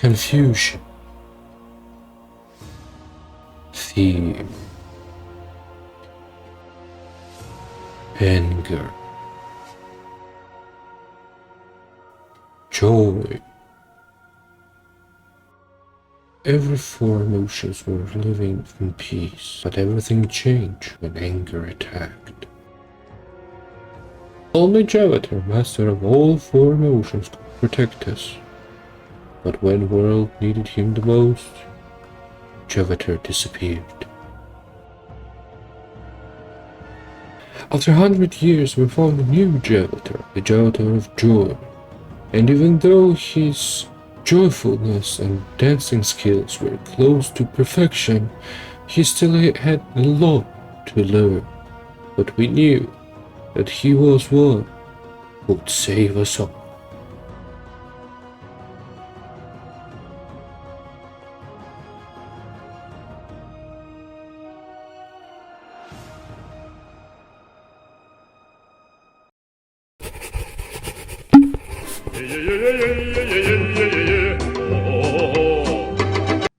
confusion, fear, anger, joy. Every four emotions were living in peace, but everything changed when anger attacked. Only Javatar, master of all four emotions, could protect us. But when the world needed him the most, Javatar disappeared. After 100 years, we found a new Javatar, the Javatar of Joy. And even though his joyfulness and dancing skills were close to perfection, he still had a lot to learn. But we knew that he was one who would save us all.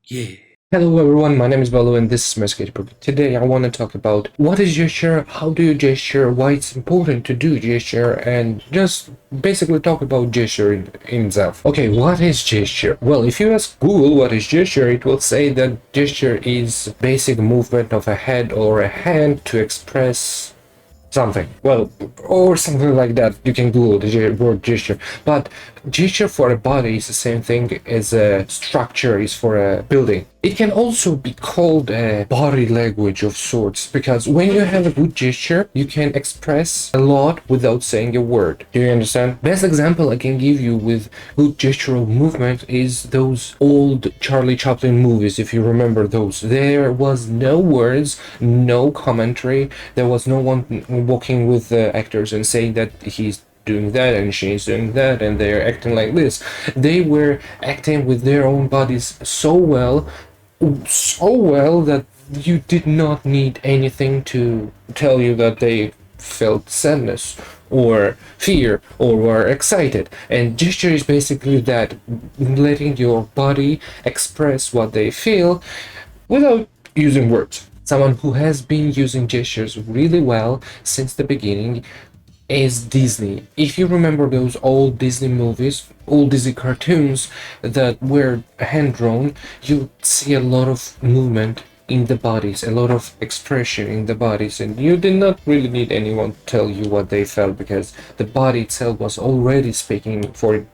Yeah. Hello everyone, my name is Balu and this is my skateboard. Today I want to talk about what is gesture, how do you gesture, why it's important to do gesture, and just basically talk about gesture in itself. Okay, what is gesture? Well, if you ask Google what is gesture, it will say that gesture is basic movement of a head or a hand to express something. Well, or something like that. You can Google the word gesture. But gesture for a body is the same thing as a structure is for a building. It can also be called a body language of sorts, because when you have a good gesture, you can express a lot without saying a word. Do you understand? Best example I can give you with good gestural movement is those old Charlie Chaplin movies, if you remember those. There was no words, no commentary, there was no one walking with the actors and saying that he's doing that and she's doing that and they're acting like this. They were acting with their own bodies so well that you did not need anything to tell you that they felt sadness or fear or were excited. And gesture is basically that, letting your body express what they feel without using words. Someone who has been using gestures really well since the beginning is Disney. If you remember those old Disney movies, old Disney cartoons that were hand-drawn, you see a lot of movement in the bodies, a lot of expression in the bodies, and you did not really need anyone to tell you what they felt, because the body itself was already speaking for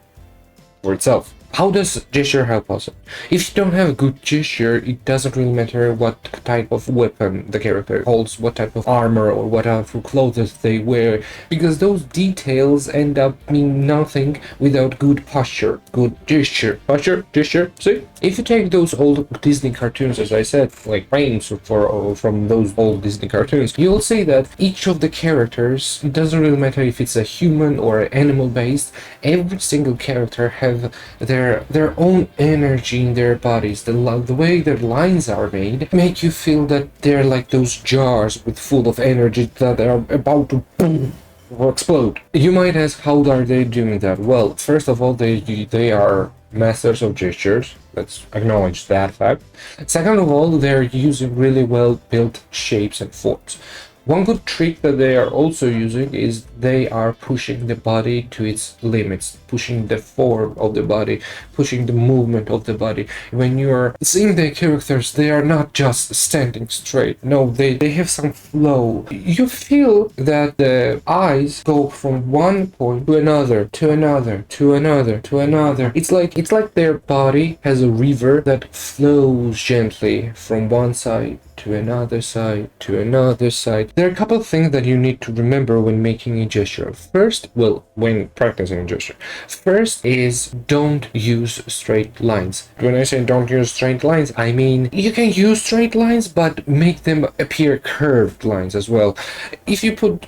itself. How does gesture help us? If you don't have a good gesture, it doesn't really matter what type of weapon the character holds, what type of armor or what type of clothes they wear, because those details end up meaning nothing without good posture, good gesture. Posture, gesture, see? If you take those old Disney cartoons, as I said, like frames from those old Disney cartoons, you'll see that each of the characters, it doesn't really matter if it's a human or animal based, every single character have their own energy in their bodies. The way their lines are made make you feel that they're like those jars with full of energy that are about to boom or explode. You might ask, how are they doing that? Well, first of all, they are masters of gestures. Let's acknowledge that fact. Second of all, they're using really well built shapes and forms. One good trick that they are also using is they are pushing the body to its limits, pushing the form of the body, pushing the movement of the body. When you are seeing the characters, they are not just standing straight. No, they have some flow. You feel that the eyes go from one point to another, to another, to another, to another. It's like their body has a river that flows gently from one side to another side, to another side. There are a couple of things that you need to remember when making a gesture. First, well, when practicing a gesture. First is don't use straight lines. When I say don't use straight lines, I mean you can use straight lines, but make them appear curved lines as well. If you put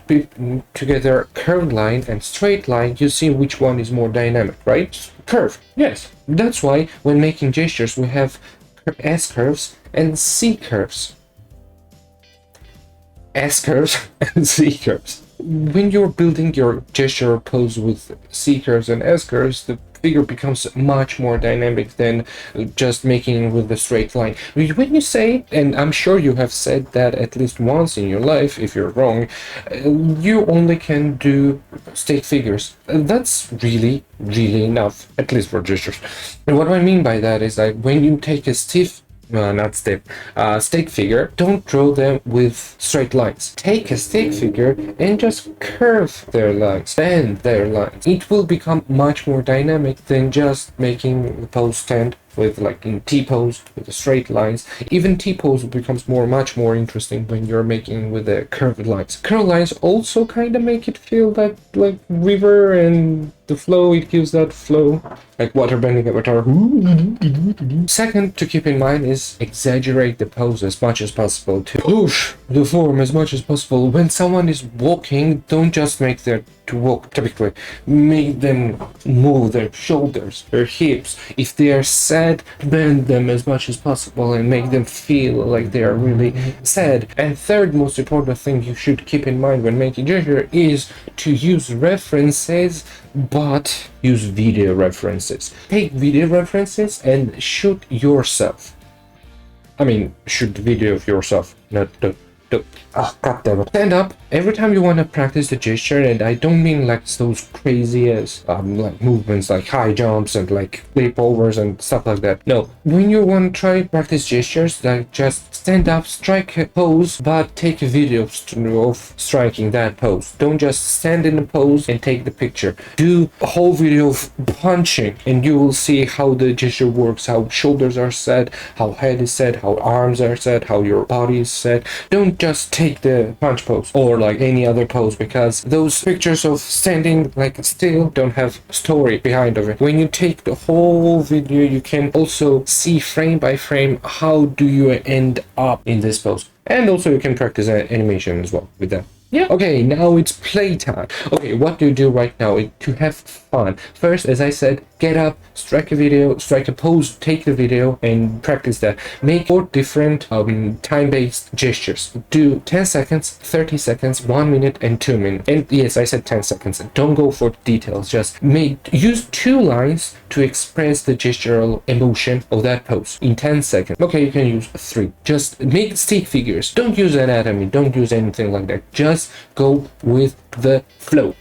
together curved line and straight line, you see which one is more dynamic, right? Curve, yes. That's why when making gestures, we have S curves and C curves. S curves and C curves. When you're building your gesture pose with C curves and S curves, the figure becomes much more dynamic than just making with the straight line. When you say, and I'm sure you have said that at least once in your life, if you're wrong, you only can do stick figures. That's really enough, at least for gestures. And what I mean by that is that when you take a not stiff, stick figure, don't draw them with straight lines. Take a stick figure and just curve their lines, bend their lines. It will become much more dynamic than just making the pose stand with like in T-pose with the straight lines. Even T-pose becomes much more interesting when you're making with the curved lines. Curved lines also kind of make it feel that like river, and the flow, it gives that flow like waterbending avatar. Second to keep in mind is exaggerate the pose as much as possible to push the form as much as possible. When someone is walking, don't just make them to walk. Typically make them move their shoulders, their hips. If they are sad, bend them as much as possible and make them feel like they are really sad. And third most important thing you should keep in mind when making gesture is to use references, but use video references. Take video references and shoot yourself. I mean, shoot the video of yourself, not the goddammit. Stand up every time you want to practice the gesture, and I don't mean like those crazy as like movements like high jumps and like flip overs and stuff like that. No, when you want to try practice gestures, like just stand up, strike a pose, but take a video of striking that pose. Don't just stand in a pose and take the picture. Do a whole video of punching, and you will see how the gesture works, how shoulders are set, how head is set, how arms are set, how your body is set. Don't just take the punch pose or like any other pose, because those pictures of standing like still don't have story behind of it. When you take the whole video, you can also see frame by frame how do you end up in this pose, and also you can practice animation as well with that. Yeah. Okay, now it's playtime. Okay, what do you do right now to have fun? First, as I said, get up, strike a video, strike a pose, take the video, and practice that. Make 4 different time-based gestures. Do 10 seconds, 30 seconds, 1 minute, and 2 minutes. And yes, I said 10 seconds. Don't go for details. Just use 2 lines to express the gestural emotion of that pose in 10 seconds. Okay, you can use 3. Just make stick figures. Don't use anatomy. Don't use anything like that. Just go with the flow.